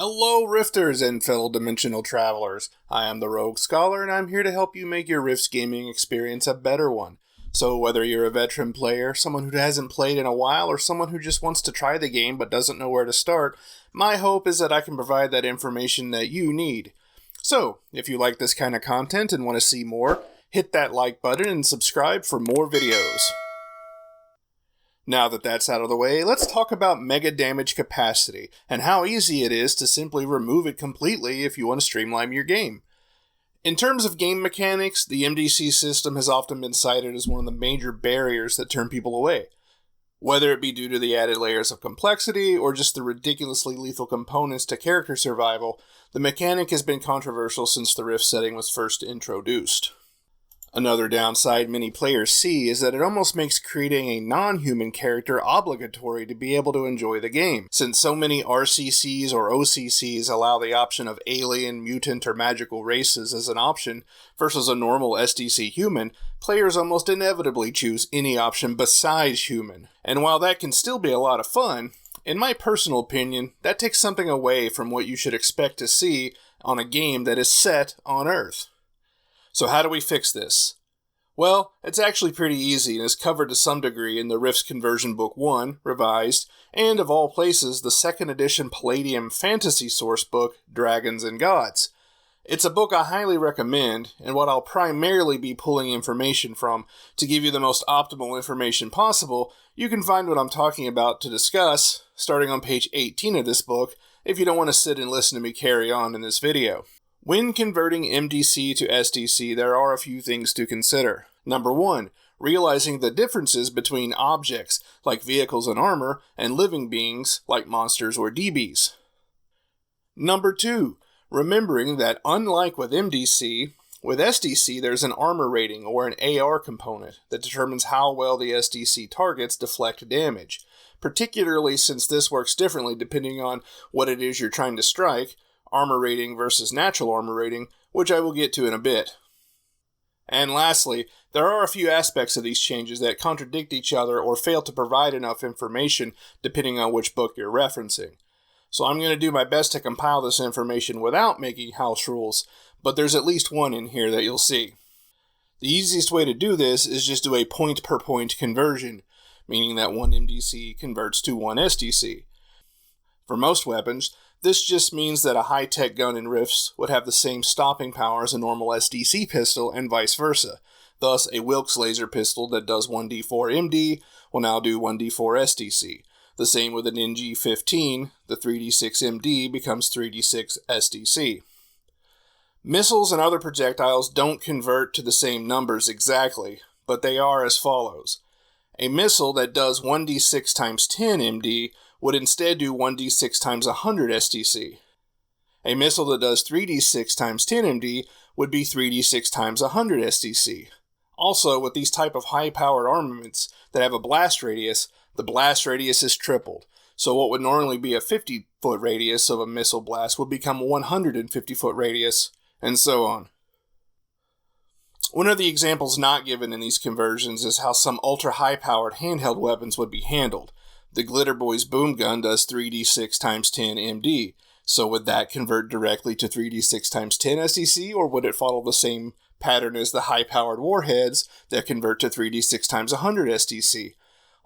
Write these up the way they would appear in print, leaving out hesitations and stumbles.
Hello, Rifters and fellow dimensional travelers. I am the Rogue Scholar, and I'm here to help you make your Rifts gaming experience a better one. So whether you're a veteran player, someone who hasn't played in a while, or someone who just wants to try the game but doesn't know where to start, my hope is that I can provide that information that you need. So, if you like this kind of content and want to see more, hit that like button and subscribe for more videos. Now that that's out of the way, let's talk about mega damage capacity, and how easy it is to simply remove it completely if you want to streamline your game. In terms of game mechanics, the MDC system has often been cited as one of the major barriers that turn people away. Whether it be due to the added layers of complexity, or just the ridiculously lethal components to character survival, the mechanic has been controversial since the Rift setting was first introduced. Another downside many players see is that it almost makes creating a non-human character obligatory to be able to enjoy the game. Since so many RCCs or OCCs allow the option of alien, mutant, or magical races as an option versus a normal SDC human, players almost inevitably choose any option besides human. And while that can still be a lot of fun, in my personal opinion, that takes something away from what you should expect to see on a game that is set on Earth. So how do we fix this? Well, it's actually pretty easy and is covered to some degree in the Rift's Conversion Book 1, revised, and of all places, the 2nd edition Palladium fantasy source book, Dragons and Gods. It's a book I highly recommend, and what I'll primarily be pulling information from to give you the most optimal information possible. You can find what I'm talking about to discuss, starting on page 18 of this book, if you don't want to sit and listen to me carry on in this video. When converting MDC to SDC, there are a few things to consider. Number 1, realizing the differences between objects, like vehicles and armor, and living beings, like monsters or DBs. Number 2, remembering that unlike with MDC, with SDC there's an armor rating or an AR component that determines how well the SDC targets deflect damage, particularly since this works differently depending on what it is you're trying to strike, armor rating versus natural armor rating, which I will get to in a bit. And lastly, there are a few aspects of these changes that contradict each other or fail to provide enough information depending on which book you're referencing. So I'm going to do my best to compile this information without making house rules, but there's at least one in here that you'll see. The easiest way to do this is just do a point-per-point conversion, meaning that one MDC converts to one SDC. For most weapons, this just means that a high-tech gun in Rifts would have the same stopping power as a normal SDC pistol and vice versa. Thus, a Wilkes laser pistol that does 1d4 MD will now do 1d4 SDC. The same with an NG-15, the 3d6 MD becomes 3d6 SDC. Missiles and other projectiles don't convert to the same numbers exactly, but they are as follows. A missile that does 1d6 times 10 MD would instead do 1d6 times 100 SDC. A missile that does 3d6 times 10 MD would be 3d6 times 100 SDC. Also, with these type of high-powered armaments that have a blast radius, the blast radius is tripled. So what would normally be a 50-foot radius of a missile blast would become a 150-foot radius, and so on. One of the examples not given in these conversions is how some ultra-high-powered handheld weapons would be handled. The Glitter Boy's boom gun does 3d6 times 10 MD, so would that convert directly to 3d6 times 10 SDC, or would it follow the same pattern as the high-powered warheads that convert to 3d6 times 100 SDC?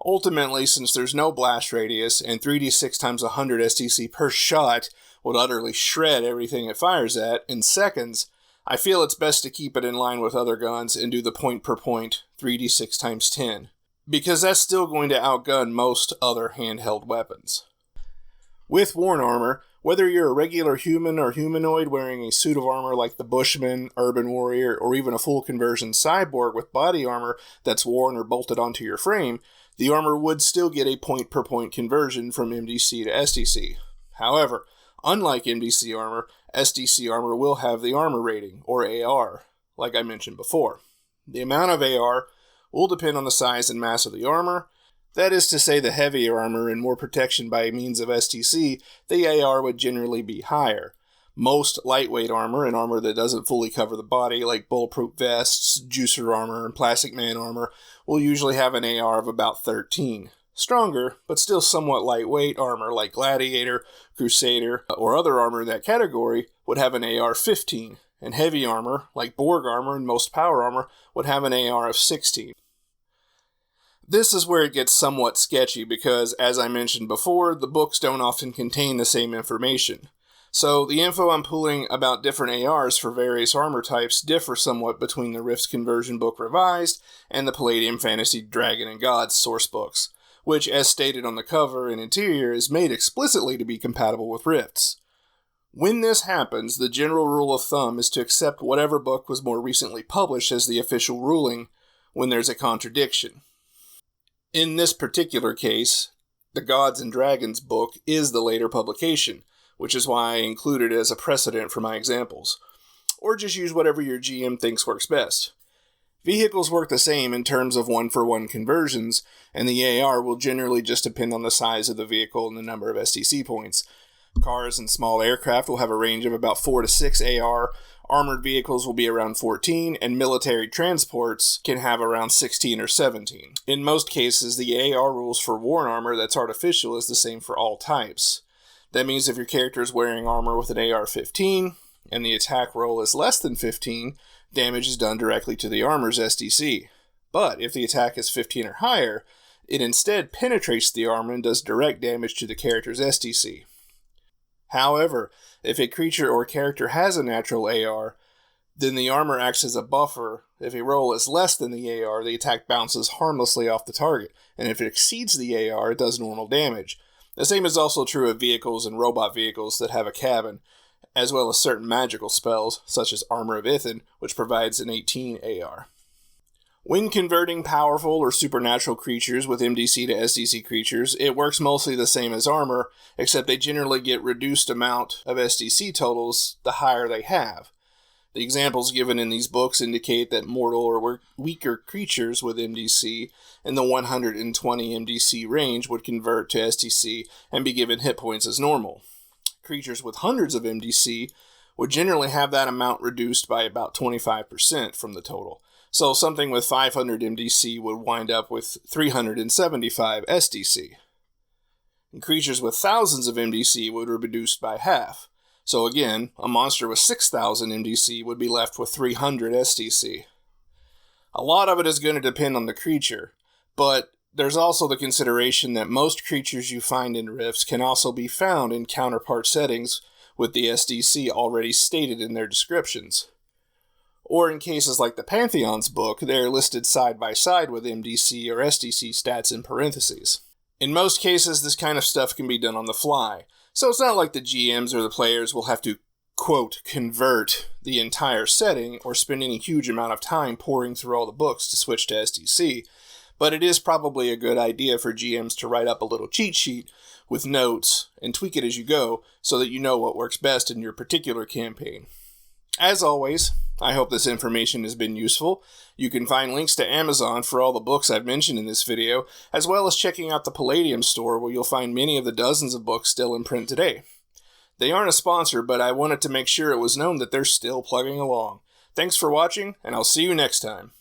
Ultimately, since there's no blast radius, and 3d6 times 100 SDC per shot would utterly shred everything it fires at in seconds, I feel it's best to keep it in line with other guns and do the point-per-point 3d6 times 10. Because that's still going to outgun most other handheld weapons. With worn armor, whether you're a regular human or humanoid wearing a suit of armor like the Bushman, Urban Warrior, or even a full conversion cyborg with body armor that's worn or bolted onto your frame, the armor would still get a point-per-point conversion from MDC to SDC. However, unlike MDC armor, SDC armor will have the armor rating, or AR, like I mentioned before. The amount of AR will depend on the size and mass of the armor. That is to say, the heavier armor and more protection by means of SDC, the AR would generally be higher. Most lightweight armor and armor that doesn't fully cover the body, like bulletproof vests, juicer armor, and plastic man armor, will usually have an AR of about 13. Stronger, but still somewhat lightweight armor like Gladiator, Crusader, or other armor in that category would have an AR-15, and heavy armor, like Borg armor and most power armor, would have an AR of 16. This is where it gets somewhat sketchy because, as I mentioned before, the books don't often contain the same information. So the info I'm pulling about different ARs for various armor types differ somewhat between the Rift's Conversion Book Revised and the Palladium Fantasy Dragon and Gods source books, which, as stated on the cover and interior, is made explicitly to be compatible with Rifts. When this happens, the general rule of thumb is to accept whatever book was more recently published as the official ruling when there's a contradiction. In this particular case, the Gods and Dragons book is the later publication, which is why I include it as a precedent for my examples. Or just use whatever your GM thinks works best. Vehicles work the same in terms of one-for-one conversions, and the AR will generally just depend on the size of the vehicle and the number of STC points. Cars and small aircraft will have a range of about 4 to 6 AR, armored vehicles will be around 14, and military transports can have around 16 or 17. In most cases, the AR rules for war armor that's artificial is the same for all types. That means if your character is wearing armor with an AR-15, and the attack roll is less than 15, damage is done directly to the armor's STC. But if the attack is 15 or higher, it instead penetrates the armor and does direct damage to the character's STC. However, if a creature or character has a natural AR, then the armor acts as a buffer. If a roll is less than the AR, the attack bounces harmlessly off the target, and if it exceeds the AR, it does normal damage. The same is also true of vehicles and robot vehicles that have a cabin, as well as certain magical spells, such as Armor of Ithin, which provides an 18 AR. When converting powerful or supernatural creatures with MDC to SDC creatures, it works mostly the same as armor, except they generally get reduced amount of SDC totals the higher they have. The examples given in these books indicate that mortal or weaker creatures with MDC in the 120 MDC range would convert to SDC and be given hit points as normal. Creatures with hundreds of MDC would generally have that amount reduced by about 25% from the total. So something with 500 MDC would wind up with 375 SDC. And creatures with thousands of MDC would be reduced by half. So again, a monster with 6,000 MDC would be left with 300 SDC. A lot of it is going to depend on the creature, but there's also the consideration that most creatures you find in Rifts can also be found in counterpart settings with the SDC already stated in their descriptions. Or in cases like the Pantheon's book, they are listed side by side with MDC or SDC stats in parentheses. In most cases, this kind of stuff can be done on the fly, so it's not like the GMs or the players will have to, quote, convert the entire setting or spend any huge amount of time poring through all the books to switch to SDC, but it is probably a good idea for GMs to write up a little cheat sheet with notes and tweak it as you go so that you know what works best in your particular campaign. As always, I hope this information has been useful. You can find links to Amazon for all the books I've mentioned in this video, as well as checking out the Palladium store where you'll find many of the dozens of books still in print today. They aren't a sponsor, but I wanted to make sure it was known that they're still plugging along. Thanks for watching, and I'll see you next time.